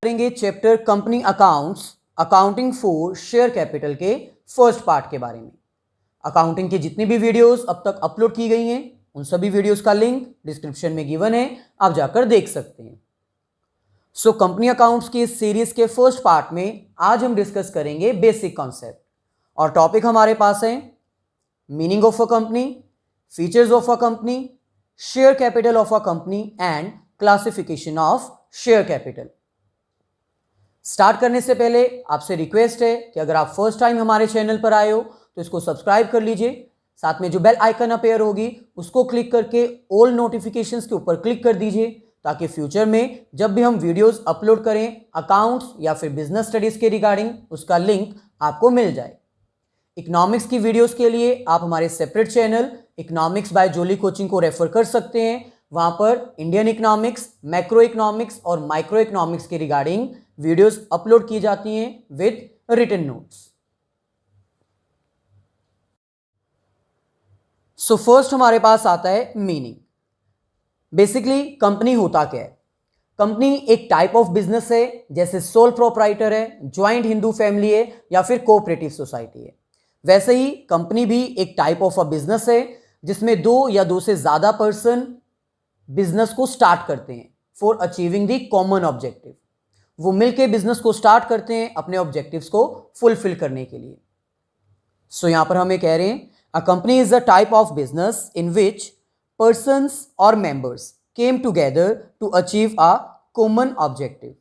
करेंगे chapter company accounts accounting for share capital के first part के बारे में। अकाउंटिंग की जितनी भी वीडियोस अब तक अपलोड की गई हैं उन सभी वीडियोस का लिंक डिस्क्रिप्शन में गिवन है, आप जाकर देख सकते हैं। सो कंपनी अकाउंट्स की इस सीरीज के फर्स्ट पार्ट में आज हम डिस्कस करेंगे बेसिक कॉन्सेप्ट और टॉपिक हमारे पास है meaning of a company, features of a company, share capital of a company and classification of share capital. Start करने से पहले आपसे रिक्वेस्ट है कि अगर आप फर्स्ट टाइम हमारे चैनल पर आए हो तो इसको सब्सक्राइब कर लीजिए, साथ में जो बेल आइकन अपीयर होगी उसको क्लिक करके ऑल नोटिफिकेशंस के ऊपर क्लिक कर दीजिए ताकि फ्यूचर में जब भी हम वीडियोस अपलोड करें अकाउंट्स या फिर बिजनेस स्टडीज के रिगार्डिंग उसका लिंक आपको मिल जाए। इकोनॉमिक्स की वीडियोस के लिए आप हमारे separate channel economics by Jolly coaching को रेफर कर सकते हैं। वहां पर इंडियन इकोनॉमिक्स, मैक्रो इकोनॉमिक्स और माइक्रो इकोनॉमिक्स के रिगार्डिंग वीडियोस अपलोड की जाती हैं with written notes. So first हमारे पास आता है मीनिंग। बेसिकली कंपनी होता क्या है? कंपनी एक टाइप ऑफ बिजनेस है, जैसे सोल प्रोप्राइटर है, ज्वाइंट हिंदू फैमिली है या फिर कोऑपरेटिव सोसाइटी है। वैसे ही कंपनी भी एक टाइप ऑफ अ बिजनेस है जिसमें दो या दो से ज्यादा पर्सन बिजनेस को स्टार्ट करते हैं for achieving the common objective. वो मिलके बिजनेस को स्टार्ट करते हैं अपने ऑब्जेक्टिव्स को फुलफिल करने के लिए। सो यहां पर हमें कह रहे हैं अ company is a type of business in which persons or members came together to achieve a common objective।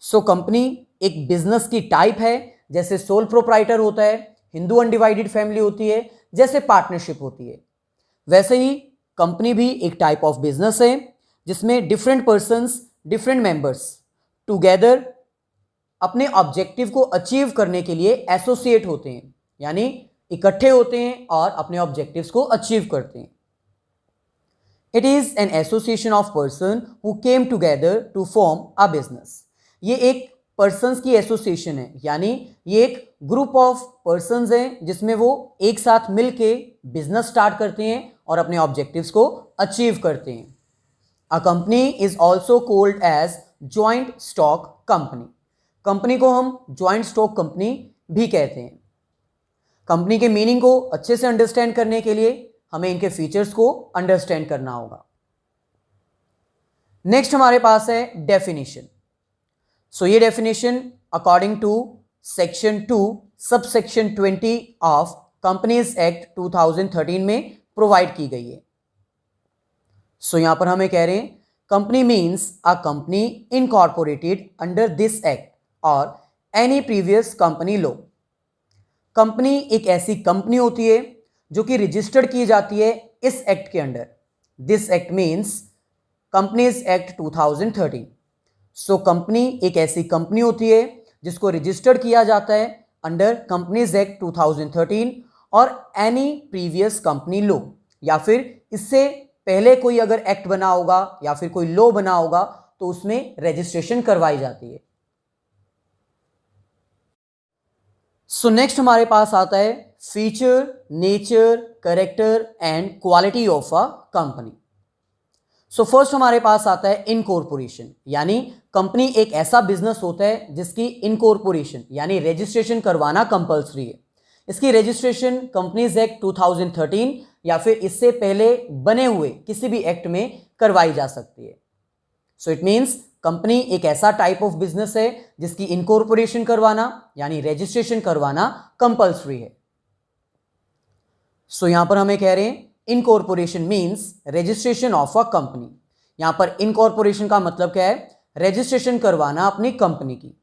So company एक बिजनेस की टाइप है, जैसे सोल प्रोप्राइटर होता है, हिंदू अनडिवाइडेड फैमिली होती है, जैसे पार्टनरशिप होती है। वैसे ही कंपनी भी एक टाइप ऑफ बिजनेस है जिसमें different persons, different members together अपने ऑब्जेक्टिव को अचीव करने के लिए एसोसिएट होते हैं, यानी इकट्ठे होते हैं और अपने ऑब्जेक्टिव्स को अचीव करते हैं। It is an association of person who came together to form a business। ये एक persons की एसोसिएशन है, यानी ये एक ग्रुप ऑफ persons है जिसमें वो एक साथ मिलके बिजनेस स्टार्ट करते हैं और अपने ऑब्जेक्टिव्स को अचीव करते हैं। A company is also called as joint stock company। Company को हम ज्वाइंट स्टॉक कंपनी भी कहते हैं। कंपनी के मीनिंग को अच्छे से अंडरस्टैंड करने के लिए हमें इनके फीचर्स को अंडरस्टैंड करना होगा। नेक्स्ट हमारे पास है डेफिनेशन। सो ये definition according to section 2 sub section 20 of companies act 2013 में प्रोवाइड की गई है। सो यहां पर हमें कह रहे हैं company means a company incorporated under this act और any previous company law. Company एक ऐसी कंपनी होती है जो कि रजिस्टर्ड की जाती है इस एक्ट के under. This act means companies act 2013। So company एक ऐसी कंपनी होती है जिसको रजिस्टर्ड किया जाता है अंडर कंपनीज एक्ट 2013 और एनी प्रीवियस कंपनी लॉ, या फिर इससे पहले कोई अगर एक्ट बना होगा या फिर कोई लॉ बना होगा तो उसमें रजिस्ट्रेशन करवाई जाती है। सो नेक्स्ट हमारे पास आता है feature, nature, character and quality of a company. So first हमारे पास आता है इनकॉर्पोरेशन, यानी कंपनी एक ऐसा बिजनेस होता है जिसकी इनकॉर्पोरेशन यानी रजिस्ट्रेशन करवाना कंपलसरी है। इसकी रजिस्ट्रेशन कंपनीज एक्ट 2013 या फिर इससे पहले बने हुए किसी भी एक्ट में करवाई जा सकती है। सो इट मीन्स कंपनी एक ऐसा टाइप ऑफ बिजनेस है जिसकी इनकॉर्पोरेशन करवाना यानी रजिस्ट्रेशन करवाना कंपलसरी है। सो यहां पर हमें कह रहे हैं incorporation means registration of a company. यहां पर इनकॉर्पोरेशन का मतलब क्या है? रजिस्ट्रेशन करवाना अपनी कंपनी की।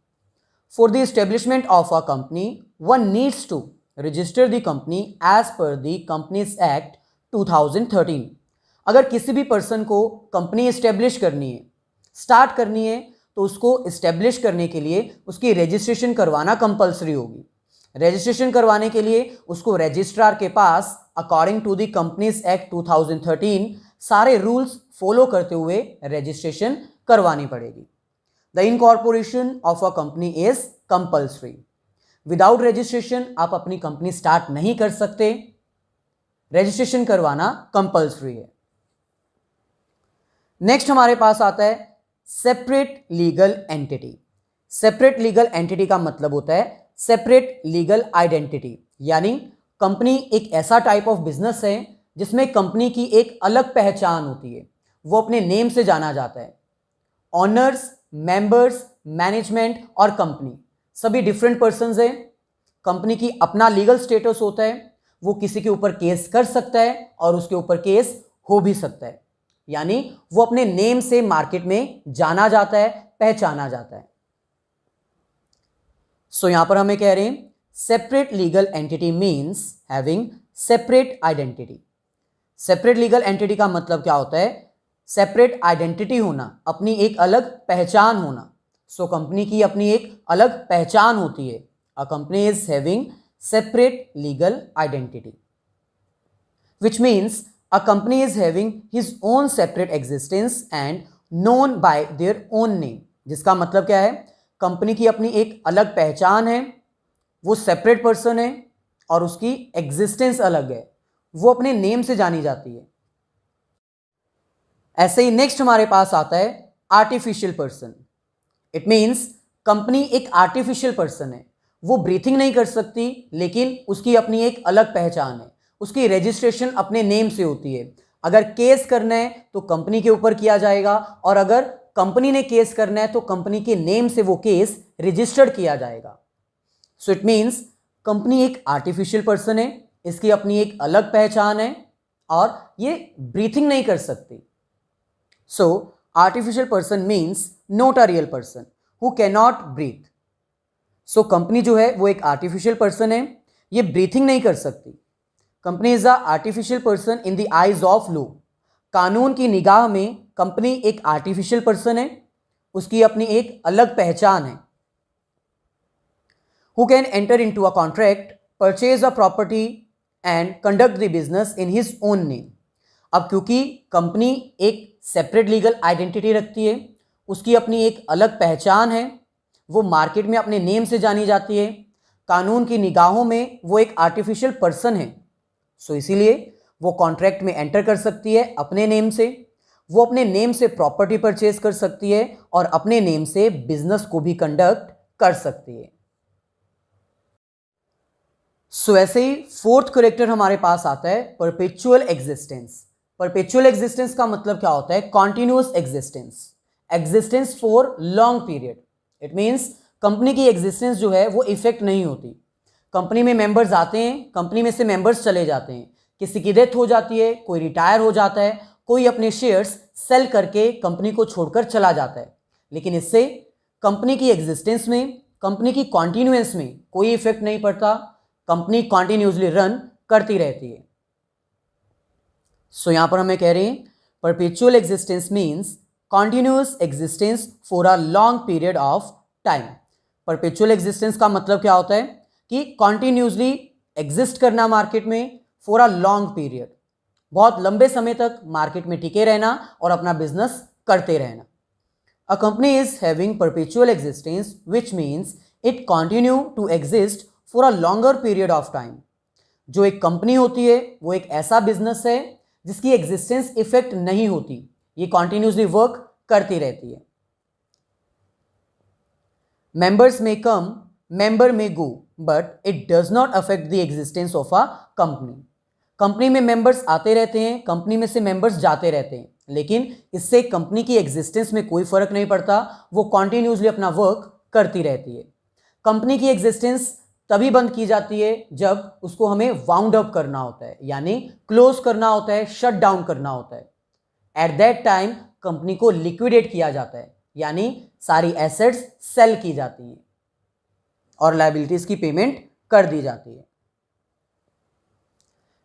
For the establishment of a company one needs to register the company as per the companies act 2013। अगर किसी भी पर्सन को कंपनी एस्टेब्लिश करनी है, स्टार्ट करनी है, तो उसको एस्टेब्लिश करने के लिए उसकी रजिस्ट्रेशन करवाना कंपलसरी होगी। रजिस्ट्रेशन करवाने के लिए उसको रजिस्ट्रार के पास according to the companies act 2013 सारे रूल्स फॉलो करते हुए रजिस्ट्रेशन करवानी पड़ेगी। The incorporation of a company is compulsory. Without registration आप अपनी कंपनी स्टार्ट नहीं कर सकते, रजिस्ट्रेशन करवाना कंपलसरी है। नेक्स्ट हमारे पास आता है separate legal entity. Separate legal entity का मतलब होता है सेपरेट लीगल आइडेंटिटी, यानी कंपनी एक ऐसा टाइप ऑफ बिजनेस है जिसमें कंपनी की एक अलग पहचान होती है, वो अपने नेम से जाना जाता है। ऑनर्स, मेंबर्स, मैनेजमेंट और कंपनी सभी डिफरेंट पर्संस हैं। कंपनी की अपना लीगल स्टेटस होता है, वो किसी के ऊपर केस कर सकता है और उसके ऊपर केस हो भी सकता है, यानी वो अपने नेम से मार्केट में जाना जाता है, पहचाना जाता है। सो यहां पर हमें कह रहे हैं separate legal entity means having separate identity. Separate legal entity का मतलब क्या होता है? सेपरेट आइडेंटिटी होना, अपनी एक अलग पहचान होना। सो कंपनी की अपनी एक अलग पहचान होती है। अ company is having separate legal identity, which means a company is having his own separate existence and known by their own name। जिसका मतलब क्या है? कंपनी की अपनी एक अलग पहचान है, वो सेपरेट पर्सन है और उसकी एग्जिस्टेंस अलग है, वो अपने नेम से जानी जाती है। ऐसे ही नेक्स्ट हमारे पास आता है artificial person. It means company एक आर्टिफिशियल पर्सन है, वो ब्रीथिंग नहीं कर सकती लेकिन उसकी अपनी एक अलग पहचान है, उसकी रजिस्ट्रेशन अपने नेम से होती है। अगर केस करना है तो कंपनी के ऊपर किया जाएगा और अगर कंपनी ने केस करना है तो कंपनी के नेम से वो केस रजिस्टर्ड किया जाएगा। सो इट मीन्स कंपनी एक आर्टिफिशियल पर्सन है, इसकी अपनी एक अलग पहचान है और ये ब्रीथिंग नहीं कर सकती। So artificial person means not a real person who cannot breathe. So company जो है वो एक आर्टिफिशियल पर्सन है, ये ब्रीथिंग नहीं कर सकती। Company is a artificial person in the eyes of law. कानून की निगाह में कंपनी एक आर्टिफिशियल पर्सन है, उसकी अपनी एक अलग पहचान है। Who can enter into a contract, purchase a property and conduct the business in his own name. अब क्योंकि कंपनी एक सेपरेट लीगल आइडेंटिटी रखती है, उसकी अपनी एक अलग पहचान है, वो मार्केट में अपने नेम से जानी जाती है, कानून की निगाहों में वो एक आर्टिफिशियल पर्सन है। सो इसीलिए वो कॉन्ट्रैक्ट में एंटर कर सकती है अपने नेम से, वो अपने नेम से प्रॉपर्टी परचेज कर सकती है और अपने नेम से बिजनेस को भी कंडक्ट कर सकती है। सो ऐसे ही फोर्थ कैरेक्टर हमारे पास आता है परपेचुअल एग्जिस्टेंस। परपेचुअल एग्जिस्टेंस का मतलब क्या होता है? Continuous existence, existence for long period. It means company की एग्जिस्टेंस जो है वो इफेक्ट नहीं होती। कंपनी में मेंबर्स आते हैं, कंपनी में से मेंबर्स चले जाते हैं, किसी की डेथ हो जाती है, कोई रिटायर हो जाता है, कोई अपने शेयर्स सेल करके कंपनी को छोड़कर चला जाता है, लेकिन इससे कंपनी की एग्जिस्टेंस में, कंपनी की कॉन्टिन्यूएंस में कोई इफेक्ट नहीं पड़ता। कंपनी कॉन्टिन्यूसली रन करती रहती है। सो यहां पर हमें कह रहे हैं perpetual existence means continuous existence for a long period of time. Perpetual existence का मतलब क्या होता है कि कॉन्टिन्यूसली एग्जिस्ट करना मार्केट में फॉर अ लॉन्ग पीरियड, बहुत लंबे समय तक मार्केट में टिके रहना और अपना बिजनेस करते रहना। A company is having perpetual existence which means it continue to exist for a longer period of time. जो एक कंपनी होती है वो एक ऐसा बिजनेस है जिसकी एग्जिस्टेंस इफेक्ट नहीं होती, ये कॉन्टिन्यूसली वर्क करती रहती है। मेंबर्स में कम, मेंबर में go, but it does not affect the existence of a company. Company में मेंबर्स आते रहते हैं, कंपनी में से मेंबर्स जाते रहते हैं, लेकिन इससे कंपनी की एग्जिस्टेंस में कोई फर्क नहीं पड़ता, वो कॉन्टिन्यूसली अपना वर्क करती रहती है। कंपनी की एग्जिस्टेंस तभी बंद की जाती है जब उसको हमें वाउंड अप करना होता है, यानी क्लोज करना होता है, शट डाउन करना होता है। एट दैट टाइम कंपनी को लिक्विडेट किया जाता है, यानी सारी एसेट्स सेल की जाती हैं और लायबिलिटीज की पेमेंट कर दी जाती है।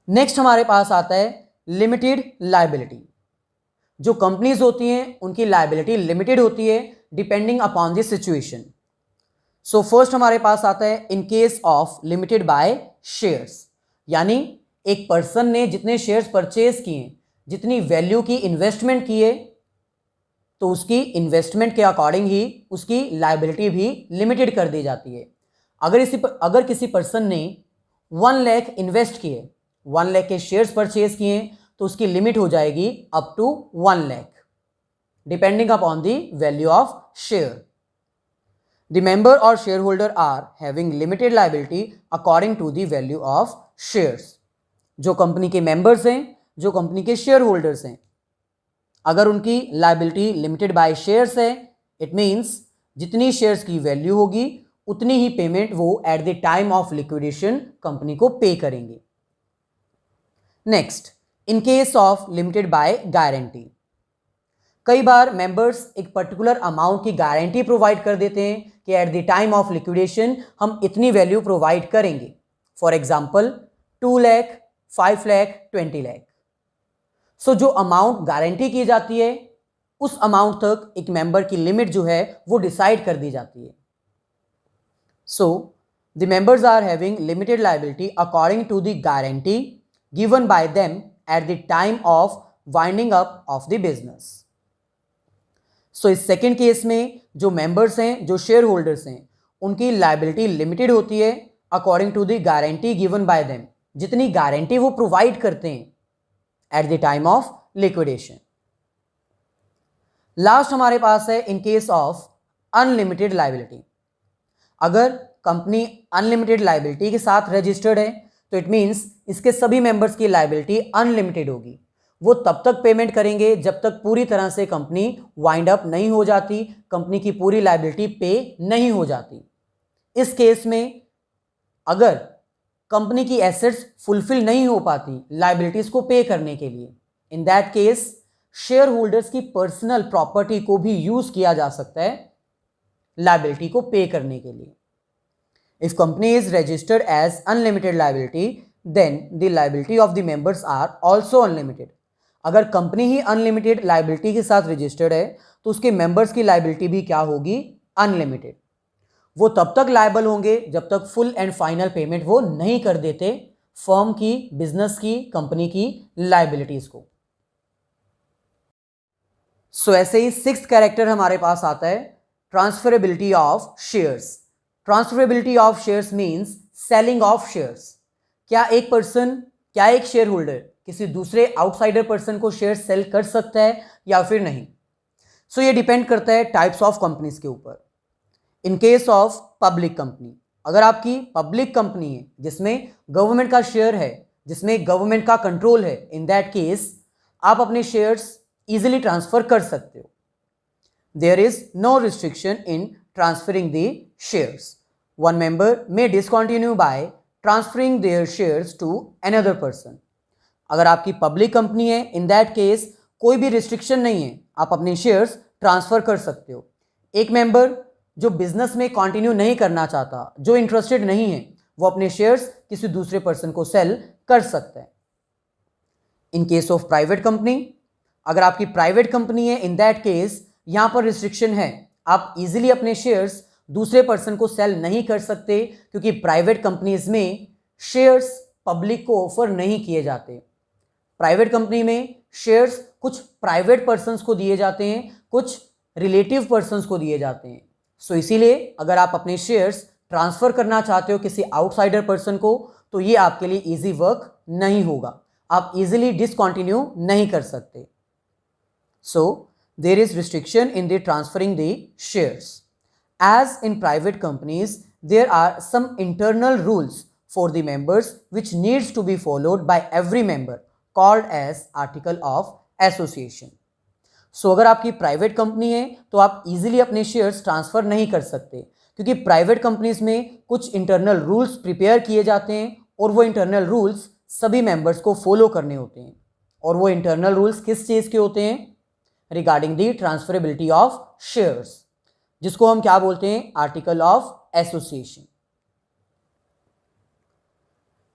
नेक्स्ट हमारे पास आता है लिमिटेड लायबिलिटी। जो कंपनीज होती हैं उनकी लायबिलिटी लिमिटेड होती है depending upon the situation. So first हमारे पास आता है in case of limited by shares, यानी एक पर्सन ने जितने शेयर्स परचेज किए, जितनी वैल्यू की इन्वेस्टमेंट की है, तो उसकी इन्वेस्टमेंट के अकॉर्डिंग ही उसकी लायबिलिटी भी लिमिटेड कर दी जाती है। अगर किसी पर्सन ने 1 लाख इन्वेस्ट किए, 1 लाख के शेयर्स परचेज किए, तो उसकी लिमिट हो जाएगी up to 1 lakh depending upon the value of share. The member और share holder are having limited liability according to the value of shares. जो कंपनी के मेंबर्स हैं, जो कंपनी के शेयर होल्डर्स हैं, अगर उनकी लाइबिलिटी लिमिटेड बाय शेयर्स है, इट मीन्स जितनी शेयर्स की वैल्यू होगी उतनी ही पेमेंट वो at the time of liquidation company को पे करेंगे। Next, in case of limited by guarantee, कई बार मेंबर्स एक पर्टिकुलर अमाउंट की गारंटी प्रोवाइड कर देते हैं कि at the time of liquidation हम इतनी वैल्यू प्रोवाइड करेंगे। For example 2 lakh, 5 lakh, 20 lakh. So जो अमाउंट गारंटी की जाती है उस अमाउंट तक एक मेंबर की लिमिट जो है वो डिसाइड कर दी जाती है। So the members are having limited liability according to the guarantee given by them at the time of winding up of the business. So इस सेकेंड केस में जो मेंबर्स हैं, जो शेयर होल्डर्स हैं, उनकी लाइबिलिटी लिमिटेड होती है according to the guarantee given by them, जितनी गारंटी वो प्रोवाइड करते हैं at the time of liquidation. Last हमारे पास है in case of unlimited liability. अगर कंपनी अनलिमिटेड लाइबिलिटी के साथ रजिस्टर्ड है तो इट मींस इसके सभी मेंबर्स की लाइबिलिटी अनलिमिटेड होगी। वो तब तक पेमेंट करेंगे जब तक पूरी तरह से कंपनी वाइंड अप नहीं हो जाती, कंपनी की पूरी लाइबिलिटी पे नहीं हो जाती। इस केस में अगर कंपनी की एसेट्स फुलफिल नहीं हो पाती लाइबिलिटीज को पे करने के लिए, in that case share holders की पर्सनल प्रॉपर्टी को भी यूज किया जा सकता है लाइबिलिटी को पे करने के लिए। If company is registered as unlimited liability then the liability of the members are also unlimited. अगर कंपनी ही अनलिमिटेड लाइबिलिटी के साथ रजिस्टर्ड है तो उसके मेंबर्स की लाइबिलिटी भी क्या होगी? अनलिमिटेड। वो तब तक लायबल होंगे जब तक फुल एंड फाइनल पेमेंट वो नहीं कर देते फर्म की, बिजनेस की, कंपनी की लाइबिलिटीज को। सो ऐसे ही सिक्स्थ कैरेक्टर हमारे पास आता है transferability of shares. Transferability of shares means selling of shares. क्या एक शेयर होल्डर किसी दूसरे आउटसाइडर पर्सन को शेयर सेल कर सकता है या फिर नहीं? सो ये डिपेंड करता है टाइप्स ऑफ कंपनीज के ऊपर। इन केस ऑफ पब्लिक कंपनी, अगर आपकी पब्लिक कंपनी है जिसमें गवर्नमेंट का शेयर है, जिसमें गवर्नमेंट का कंट्रोल है, इन दैट केस आप अपने शेयर्स इजीली ट्रांसफर कर सकते हो। There is no restriction in transferring the shares. One member may discontinue by transferring their shares to another person. अगर आपकी पब्लिक कंपनी है, इन दैट केस कोई भी रिस्ट्रिक्शन नहीं है, आप अपने शेयर्स ट्रांसफर कर सकते हो। एक मेंबर जो बिजनेस में कंटिन्यू नहीं करना चाहता, जो इंटरेस्टेड नहीं है, वो अपने शेयर्स किसी दूसरे पर्सन को सेल कर सकता है। In case of private company, अगर आपकी प्राइवेट कंपनी है, इन दैट केस यहां पर रिस्ट्रिक्शन है, आप इजीली अपने शेयर्स दूसरे पर्सन को सेल नहीं कर सकते क्योंकि प्राइवेट कंपनीज में शेयर्स पब्लिक को ऑफर नहीं किए जाते। प्राइवेट कंपनी में शेयर्स कुछ प्राइवेट पर्सन्स को दिए जाते हैं, कुछ रिलेटिव पर्सन्स को दिए जाते हैं। सो इसीलिए अगर आप अपने शेयर्स ट्रांसफर करना चाहते हो किसी आउटसाइडर पर्सन को तो ये आपके लिए इजी वर्क नहीं होगा, आप इजीली डिसकंटिन्यू नहीं कर सकते। So there is restriction in the transferring the shares. As in private companies, there are some internal rules for the members which needs to be followed by every member called as article of association. So अगर आपकी private company है तो आप easily अपने shares transfer नहीं कर सकते क्योंकि प्राइवेट कंपनीज में कुछ इंटरनल रूल्स प्रिपेयर किए जाते हैं और वो इंटरनल रूल्स सभी मेंबर्स को फॉलो करने होते हैं। और वो इंटरनल रूल्स किस चीज़ के होते हैं? Regarding the transferability of shares, जिसको हम क्या बोलते हैं? Article of association.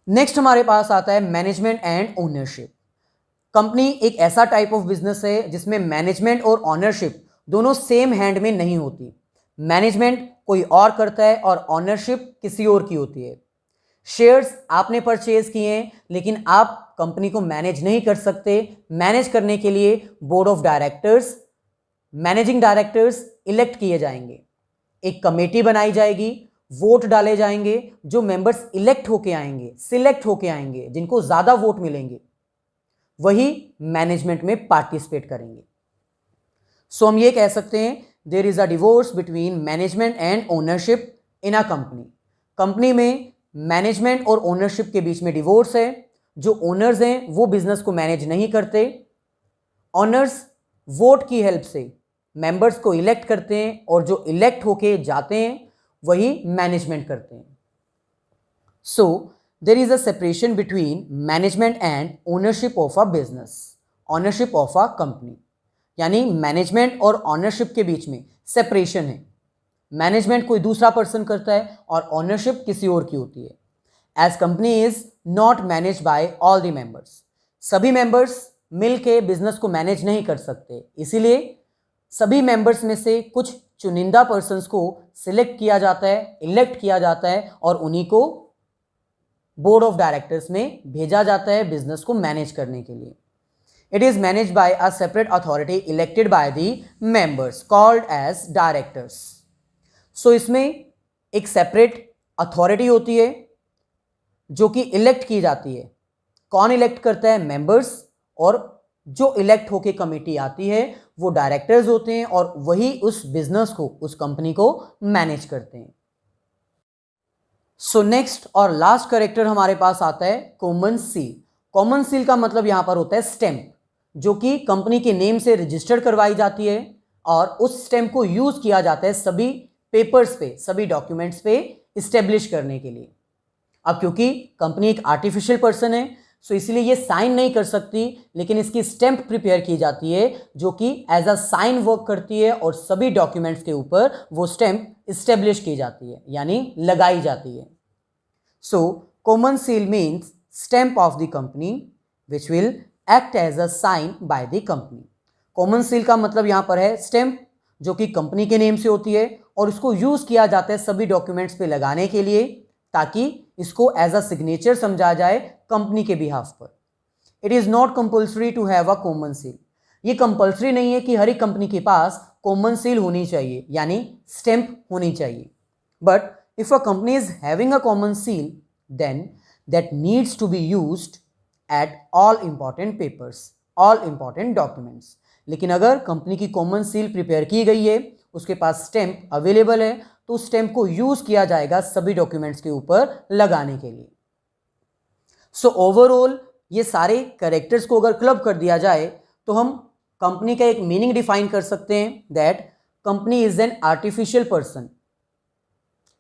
नेक्स्ट हमारे पास आता है मैनेजमेंट एंड ओनरशिप। कंपनी एक ऐसा टाइप ऑफ बिजनेस है जिसमें मैनेजमेंट और ओनरशिप दोनों सेम हैंड में नहीं होती। मैनेजमेंट कोई और करता है और ओनरशिप किसी और की होती है। शेयर्स आपने परचेज किए हैं लेकिन आप कंपनी को मैनेज नहीं कर सकते। मैनेज करने के लिए board of directors, managing directors elect किए जाएंगे, एक कमेटी बनाई जाएगी, वोट डाले जाएंगे, जो मेंबर्स इलेक्ट होके आएंगे, सिलेक्ट होके आएंगे, जिनको ज़्यादा वोट मिलेंगे वही मैनेजमेंट में पार्टिसिपेट करेंगे। सो हम ये कह सकते हैं there is a divorce between management and ownership in a company. Company में मैनेजमेंट और ओनरशिप के बीच में डिवोर्स है। जो ओनर्स हैं वो बिजनेस को मैनेज नहीं करते। ओनर्स वोट की हेल्प से मेंबर्स को इलेक्ट करते हैं और जो इलेक्ट होके जाते हैं वही मैनेजमेंट करते हैं। So there is a separation between management and ownership of a business, ownership of a company. यानी मैनेजमेंट और ओनरशिप के बीच में सेपरेशन है। मैनेजमेंट कोई दूसरा पर्सन करता है और ओनरशिप किसी और की होती है। As company is not manage by all the members, सभी मेंबर्स मिलके बिजनेस को मैनेज नहीं कर सकते, इसीलिए सभी मेंबर्स में से कुछ चुनिंदा पर्सन्स को सिलेक्ट किया जाता है, इलेक्ट किया जाता है और उन्हीं को बोर्ड ऑफ डायरेक्टर्स में भेजा जाता है बिजनेस को मैनेज करने के लिए। It is manage by a separate authority elected by the members called as directors. So इसमें एक सेपरेट अथॉरिटी होती है जो कि इलेक्ट की जाती है। कौन इलेक्ट करता है? मेंबर्स, और जो इलेक्ट होके कमेटी आती है वो डायरेक्टर्स होते हैं और वही उस बिजनेस को, उस कंपनी को मैनेज करते हैं। सो नेक्स्ट और लास्ट कैरेक्टर हमारे पास आता है कॉमन सील। कॉमन सील का मतलब यहां पर होता है स्टैंप, जो कि कंपनी के नेम से रजिस्टर्ड करवाई जाती है और उस स्टैंप को यूज किया जाता है सभी पेपर्स पे, सभी डॉक्यूमेंट्स पे इस्टेब्लिश करने के लिए। अब क्योंकि कंपनी एक आर्टिफिशियल पर्सन है सो इसलिए ये साइन नहीं कर सकती, लेकिन इसकी स्टैंप प्रिपेयर की जाती है जो कि एज अ साइन वर्क करती है और सभी डॉक्यूमेंट्स के ऊपर वो स्टैंप इस्टेब्लिश की जाती है, यानी लगाई जाती है। So common seal means stamp of the company which will act as a sign by the company. Common seal का मतलब यहां पर है स्टैंप, जो कि कंपनी के नेम से होती है और उसको यूज किया जाता है सभी डॉक्यूमेंट्स पे लगाने के लिए, ताकि इसको एज अ सिग्नेचर समझा जाए कंपनी के बिहाफ पर। It is not compulsory to have a common seal. ये कंपल्सरी नहीं है कि हर एक कंपनी के पास कॉमन सील होनी चाहिए, यानी स्टैंप होनी चाहिए। But if a company is having a common seal then that needs to be used at all important papers, all important documents. लेकिन अगर कंपनी की कॉमन सील प्रिपेयर की गई है, उसके पास स्टैंप अवेलेबल है, तो उस स्टैंप को यूज किया जाएगा सभी डॉक्यूमेंट्स के ऊपर लगाने के लिए। सो ओवरऑल ये सारे कैरेक्टर्स को अगर क्लब कर दिया जाए तो हम कंपनी का एक मीनिंग डिफाइन कर सकते हैं that company is an artificial person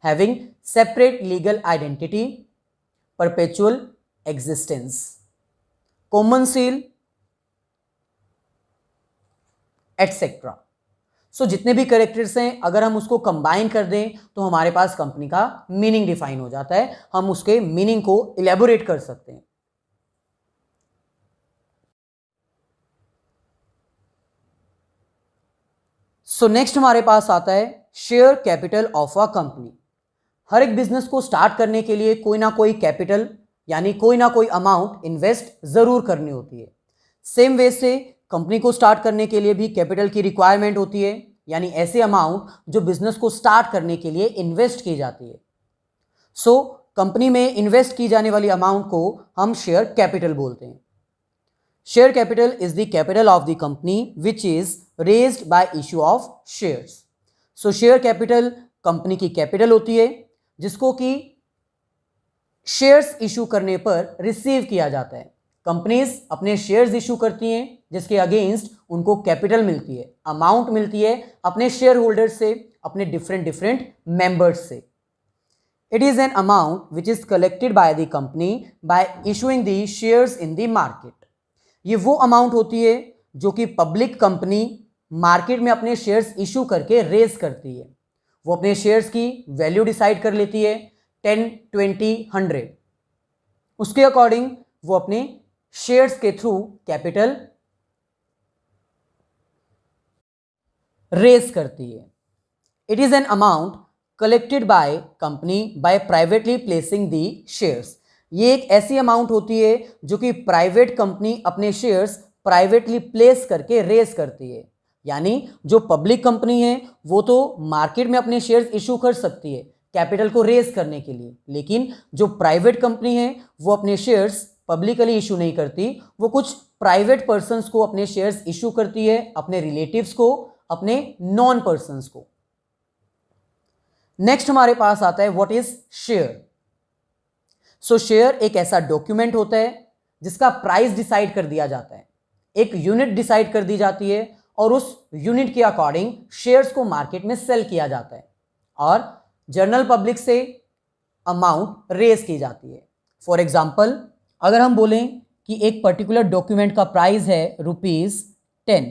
having separate legal identity, perpetual existence, common seal etcetera. So जितने भी कैरेक्टर्स हैं अगर हम उसको कंबाइन कर दें तो हमारे पास कंपनी का मीनिंग डिफाइन हो जाता है, हम उसके मीनिंग को इलेबोरेट कर सकते हैं। सो नेक्स्ट हमारे पास आता है share capital of a company. हर एक बिजनेस को स्टार्ट करने के लिए कोई ना कोई कैपिटल यानी कोई ना कोई अमाउंट इन्वेस्ट जरूर करनी होती है। सेम वे से कंपनी को स्टार्ट करने के लिए भी कैपिटल की रिक्वायरमेंट होती है, यानी ऐसे अमाउंट जो बिजनेस को स्टार्ट करने के लिए इन्वेस्ट की जाती है। सो कंपनी में इन्वेस्ट की जाने वाली अमाउंट को हम शेयर कैपिटल बोलते हैं। Share capital is the capital of the company which is raised bye issue of shares. So share capital company की कैपिटल होती है जिसको कि शेयर्स इशू करने पर रिसीव किया जाता है। कंपनीज अपने शेयर्स इशू करती हैं जिसके अगेंस्ट उनको कैपिटल मिलती है, अमाउंट मिलती है अपने शेयर होल्डर्स से, अपने डिफरेंट मेंबर्स से। It is an amount which is collected by the company by issuing the shares in the market. ये वो अमाउंट होती है जो कि पब्लिक कंपनी मार्केट में अपने शेयर्स इशू करके रेज करती है। वो अपने शेयर्स की वैल्यू डिसाइड कर लेती है 10, 20, 100, उसके अकॉर्डिंग वो अपने शेयर्स के थ्रू कैपिटल रेज करती है। It is an amount collected by company by privately placing the shares. ये एक ऐसी अमाउंट होती है जो कि प्राइवेट कंपनी अपने शेयर्स प्राइवेटली प्लेस करके रेज करती है। यानी जो पब्लिक कंपनी है वो तो मार्केट में अपने शेयर्स इशू कर सकती है कैपिटल को रेज करने के लिए, लेकिन जो प्राइवेट कंपनी है वो अपने शेयर्स पब्लिकली इशू नहीं करती, वो कुछ प्राइवेट पर्सन्स को अपने शेयर्स इशू करती है, अपने रिलेटिव्स को, अपने नॉन पर्सन्स को। नेक्स्ट हमारे पास आता है what is share. So share एक ऐसा डॉक्यूमेंट होता है जिसका प्राइस डिसाइड कर दिया जाता है, एक यूनिट डिसाइड कर दी जाती है और उस यूनिट के अकॉर्डिंग शेयर्स को मार्केट में सेल किया जाता है और जनरल पब्लिक से अमाउंट रेज की जाती है। फॉर एग्जाम्पल, अगर हम बोलें कि एक पर्टिकुलर डॉक्यूमेंट का प्राइस है ₹10,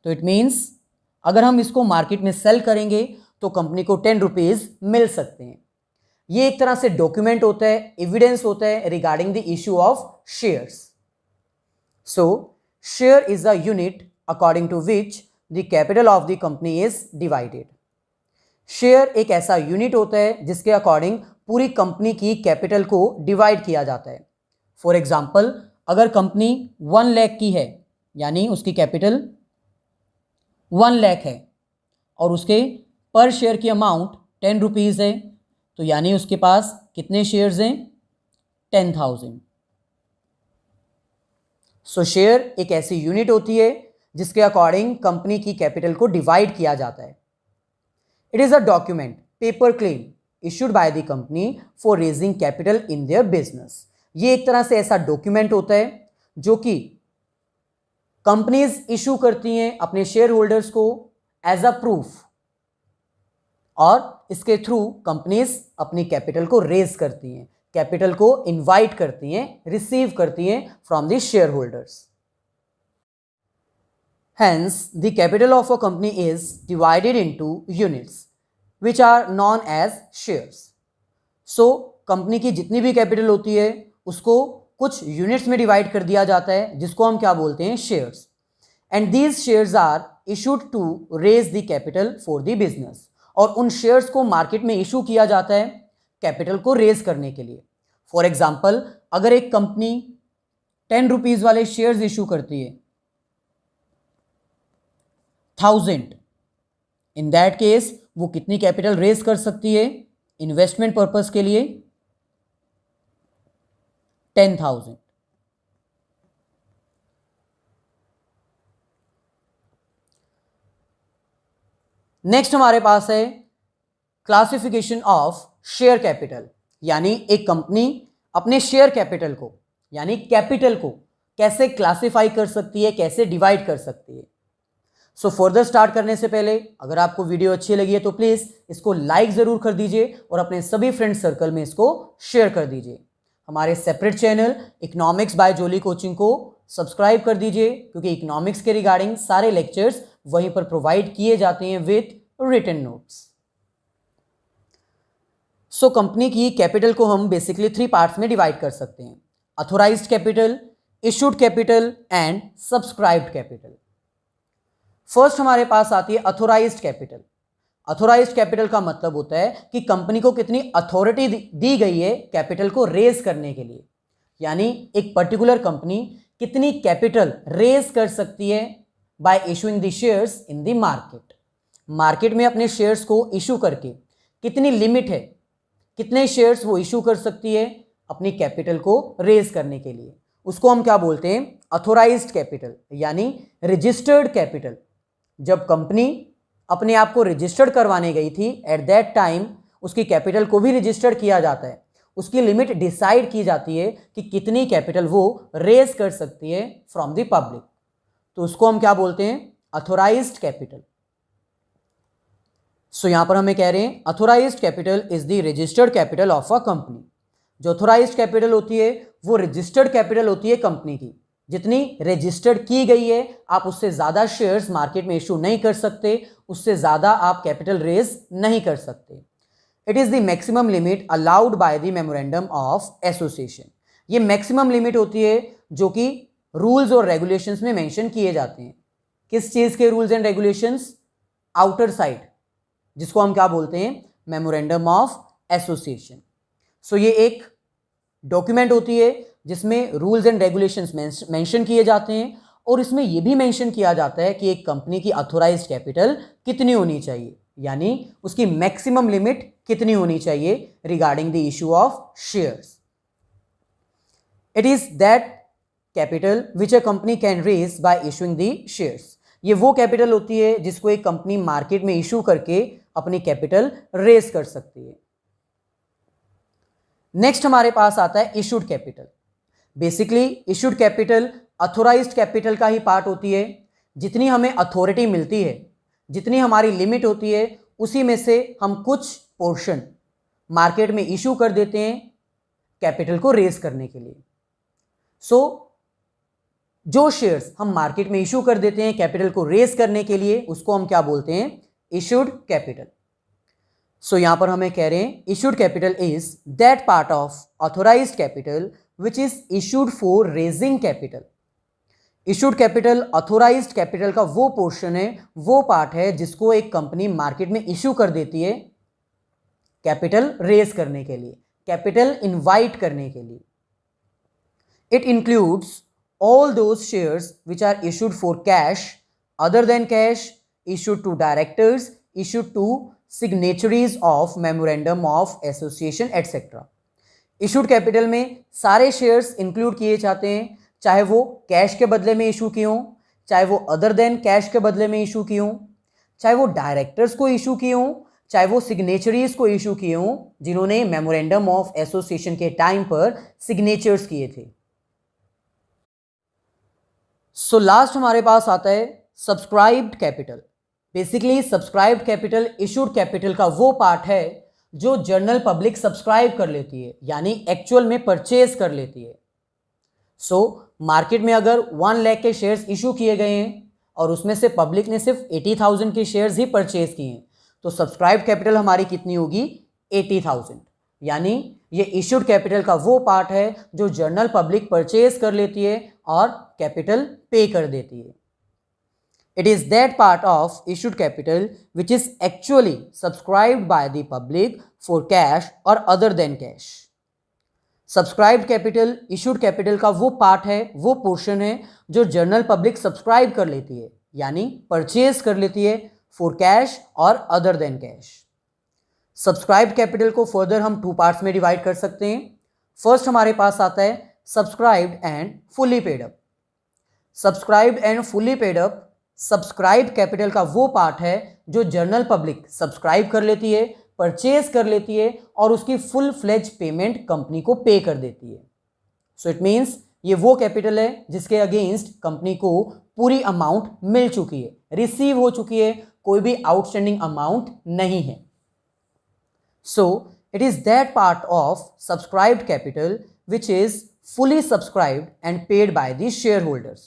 तो इट मीन्स अगर हम इसको मार्केट में सेल करेंगे तो कंपनी को ₹10 मिल सकते हैं। ये एक तरह से डॉक्यूमेंट होता है, एविडेंस होता है regarding the issue of shares. So share is a unit according to which the capital of the company is divided. Share एक ऐसा यूनिट होता है जिसके अकॉर्डिंग पूरी कंपनी की कैपिटल को डिवाइड किया जाता है। फॉर एग्जाम्पल, अगर कंपनी 1 लाख की है, यानी उसकी कैपिटल 1 लाख है और उसके पर शेयर की अमाउंट ₹10 है, तो यानी उसके पास कितने शेयर्स हैं? 10,000। सो शेयर एक ऐसी यूनिट होती है जिसके अकॉर्डिंग कंपनी की कैपिटल को डिवाइड किया जाता है। It is a document, paper claim issued by the company for raising capital in their business. ये एक तरह से ऐसा डॉक्यूमेंट होता है जो कि कंपनीज इशू करती हैं अपने शेयर होल्डर्स को एज अ प्रूफ, और इसके थ्रू कंपनीज अपनी कैपिटल को रेज करती हैं, कैपिटल को इनवाइट करती हैं, रिसीव करती हैं from the share holders. Hence, the capital of a company is divided into units, which are known as shares. So, company की जितनी भी कैपिटल होती है उसको कुछ यूनिट्स में डिवाइड कर दिया जाता है जिसको हम क्या बोलते हैं? Shares. And these shares are issued to raise the capital for the business. और उन शेयर्स को मार्केट में इशू किया जाता है कैपिटल को रेज करने के लिए। फॉर एग्जाम्पल, अगर एक कंपनी ₹10 वाले शेयर्स इशू करती है 1000, इन दैट केस वो कितनी कैपिटल रेज कर सकती है इन्वेस्टमेंट पर्पस के लिए? 10,000। नेक्स्ट हमारे पास है क्लासिफिकेशन ऑफ शेयर कैपिटल, यानी एक कंपनी अपने शेयर कैपिटल को यानी कैपिटल को कैसे क्लासिफाई कर सकती है, कैसे डिवाइड कर सकती है। सो फर्दर स्टार्ट करने से पहले अगर आपको वीडियो अच्छी लगी है तो प्लीज़ इसको लाइक ज़रूर कर दीजिए और अपने सभी फ्रेंड सर्कल में इसको शेयर कर दीजिए। हमारे separate channel economics by Jolly coaching को सब्सक्राइब कर दीजिए क्योंकि इकोनॉमिक्स के रिगार्डिंग सारे लेक्चर्स वहीं पर प्रोवाइड किए जाते हैं with written notes. So company की कैपिटल को हम बेसिकली 3 पार्ट्स में डिवाइड कर सकते हैं: authorised capital, issued capital and subscribed capital. First हमारे पास आती है ऑथोराइज्ड कैपिटल। ऑथोराइज्ड कैपिटल का मतलब होता है कि कंपनी को कितनी अथॉरिटी दी गई है कैपिटल को रेज करने के लिए, यानी एक पर्टिकुलर कंपनी कितनी कैपिटल रेज कर सकती है bye issuing the shares in the market. Market में अपने शेयर्स को इशू करके कितनी लिमिट है, कितने शेयर्स वो इशू कर सकती है अपनी कैपिटल को रेज करने के लिए, उसको हम क्या बोलते हैं? ऑथोराइज्ड कैपिटल यानी रजिस्टर्ड कैपिटल। जब कंपनी अपने आप को रजिस्टर्ड करवाने गई थी एट दैट टाइम उसकी कैपिटल को भी रजिस्टर्ड किया जाता है, उसकी लिमिट डिसाइड की जाती है कि कितनी कैपिटल वो रेज कर सकती है फ्रॉम द पब्लिक, तो उसको हम क्या बोलते हैं? Authorised capital. सो यहां पर हमें कह रहे हैं authorised capital is the registered capital of a company. जो ऑथोराइज्ड कैपिटल होती है वो रजिस्टर्ड कैपिटल होती है कंपनी की, जितनी रजिस्टर्ड की गई है आप उससे ज़्यादा शेयर्स मार्केट में इशू नहीं कर सकते, उससे ज़्यादा आप कैपिटल रेज नहीं कर सकते। It is the maximum limit allowed by the memorandum of association. ये मैक्सिमम लिमिट होती है जो कि रूल्स और रेगुलेशंस में मेंशन किए जाते हैं। किस चीज़ के rules and regulations? Outer side, जिसको हम क्या बोलते हैं? Memorandum of association. सो ये एक डॉक्यूमेंट होती है जिसमें रूल्स एंड रेगुलेशंस मेंशन किए जाते हैं और इसमें यह भी मेंशन किया जाता है कि एक कंपनी की ऑथोराइज्ड कैपिटल कितनी होनी चाहिए, यानी उसकी मैक्सिमम लिमिट कितनी होनी चाहिए regarding the issue of shares. It is that capital which a company can raise by issuing the shares. ये वो कैपिटल होती है जिसको एक कंपनी मार्केट में इशू करके अपनी कैपिटल रेज कर सकती है। नेक्स्ट हमारे पास आता है issued capital. Basically issued capital authorised capital का ही पार्ट होती है। जितनी हमें अथॉरिटी मिलती है, जितनी हमारी लिमिट होती है, उसी में से हम कुछ पोर्शन मार्केट में इशू कर देते हैं कैपिटल को रेज करने के लिए। सो जो शेयर्स हम मार्केट में इशू कर देते हैं कैपिटल को रेज करने के लिए, उसको हम क्या बोलते हैं? Issued capital. सो यहां पर हमें कह रहे हैं issued capital is that part of authorised capital which is issued for raising capital. Issued capital authorised capital का वो पोर्शन है, वो पार्ट है जिसको एक कंपनी मार्केट में इशू कर देती है कैपिटल रेज करने के लिए, कैपिटल इनवाइट करने के लिए। It includes all those shares which are issued for cash, other than cash, issued to directors, issued to signatories of memorandum of association etc. issued capital में सारे शेयर्स इंक्लूड किए जाते हैं, चाहे वो कैश के बदले में इशू किए हों, चाहे वो अदर देन कैश के बदले में इशू किए हों, चाहे वो डायरेक्टर्स को इशू किए हों, चाहे वो सिग्नेचरीज को इशू किए हों जिन्होंने मेमोरेंडम ऑफ एसोसिएशन के टाइम पर सिग्नेचर्स किए थे। सो लास्ट हमारे पास आता है subscribed capital. Basically subscribed capital issued capital का वो पार्ट है जो जनरल पब्लिक सब्सक्राइब कर लेती है, यानी एक्चुअल में परचेज कर लेती है। सो मार्केट में अगर 1 लाख के शेयर्स इशू किए गए हैं और उसमें से पब्लिक ने सिर्फ 80,000 के शेयर्स ही परचेज किए हैं, तो सब्सक्राइब कैपिटल हमारी कितनी होगी? 80,000। यानी ये इशूड कैपिटल का वो पार्ट है जो जनरल पब्लिक परचेज कर लेती है और कैपिटल पे कर देती है। It is that part of issued capital which is actually subscribed by the public for cash और other than cash. Subscribed capital issued capital का वो पार्ट है, वो पोर्शन है जो जनरल पब्लिक सब्सक्राइब कर लेती है, यानी परचेज कर लेती है फॉर कैश और other than cash. Subscribed capital को फर्दर हम 2 पार्ट्स में डिवाइड कर सकते हैं। फर्स्ट हमारे पास आता है subscribed and fully paid up. Subscribed and fully paid up subscribed capital का वो पार्ट है जो जनरल पब्लिक सब्सक्राइब कर लेती है, परचेज कर लेती है और उसकी फुल फ्लेज पेमेंट कंपनी को पे कर देती है। सो इट मीन्स ये वो कैपिटल है जिसके अगेंस्ट कंपनी को पूरी अमाउंट मिल चुकी है, रिसीव हो चुकी है, कोई भी आउटस्टैंडिंग अमाउंट नहीं है। So it is that part of subscribed capital which is fully subscribed and paid by the shareholders.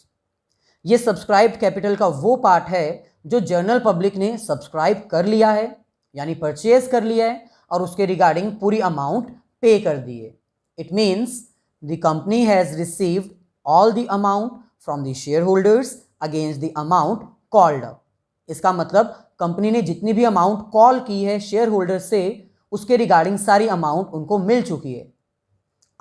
ये subscribed capital का वो पार्ट है जो जनरल पब्लिक ने सब्सक्राइब कर लिया है, यानी परचेज कर लिया है और उसके रिगार्डिंग पूरी अमाउंट पे कर दी है। It means the company has received all the amount from the share holders against the amount called up. इसका मतलब कंपनी ने जितनी भी अमाउंट कॉल की है शेयर होल्डर से, उसके रिगार्डिंग सारी अमाउंट उनको मिल चुकी है।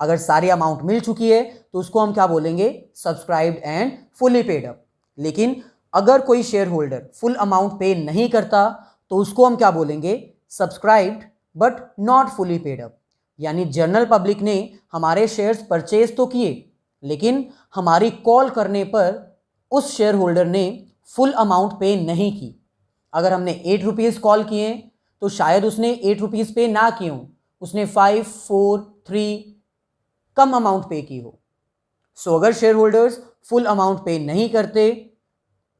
अगर सारी अमाउंट मिल चुकी है तो उसको हम क्या बोलेंगे? Subscribed and fully paid up. लेकिन अगर कोई share holder full amount pay नहीं करता तो उसको हम क्या बोलेंगे? Subscribed but not fully paid up. यानी जनरल पब्लिक ने हमारे शेयर्स परचेज तो किए, लेकिन हमारी कॉल करने पर उस शेयर होल्डर ने फुल अमाउंट पे नहीं की। अगर हमने 8 रुपीज़ कॉल किए तो शायद उसने 8 रुपीज़ पे ना किए हों, उसने 5, 4, 3 कम अमाउंट पे की हो। सो अगर share holders full amount pay नहीं करते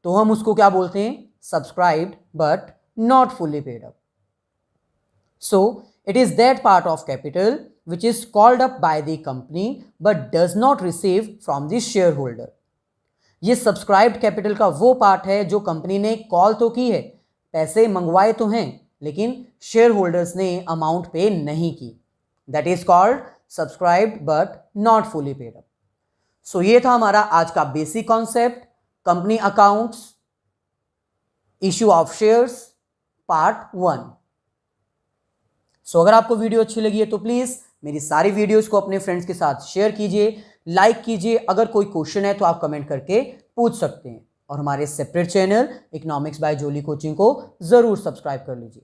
तो हम उसको क्या बोलते हैं? Subscribed but not fully paid up. So it is that part of capital which is called up by the company but does not receive from the share holder. ये subscribed capital का वो पार्ट है जो company ने call तो की है, पैसे मंगवाए तो हैं, लेकिन शेयर होल्डर्स ने अमाउंट पे नहीं की। That is called subscribed but not fully paid up. So ये था हमारा आज का basic concept, company accounts, issue of shares, part 1। So अगर आपको वीडियो अच्छी लगी है तो प्लीज़ मेरी सारी वीडियोस को अपने फ्रेंड्स के साथ शेयर कीजिए, लाइक कीजिए। अगर कोई क्वेश्चन है तो आप कमेंट करके पूछ सकते हैं और हमारे separate channel economics by Jolly coaching को ज़रूर सब्सक्राइब कर लीजिए।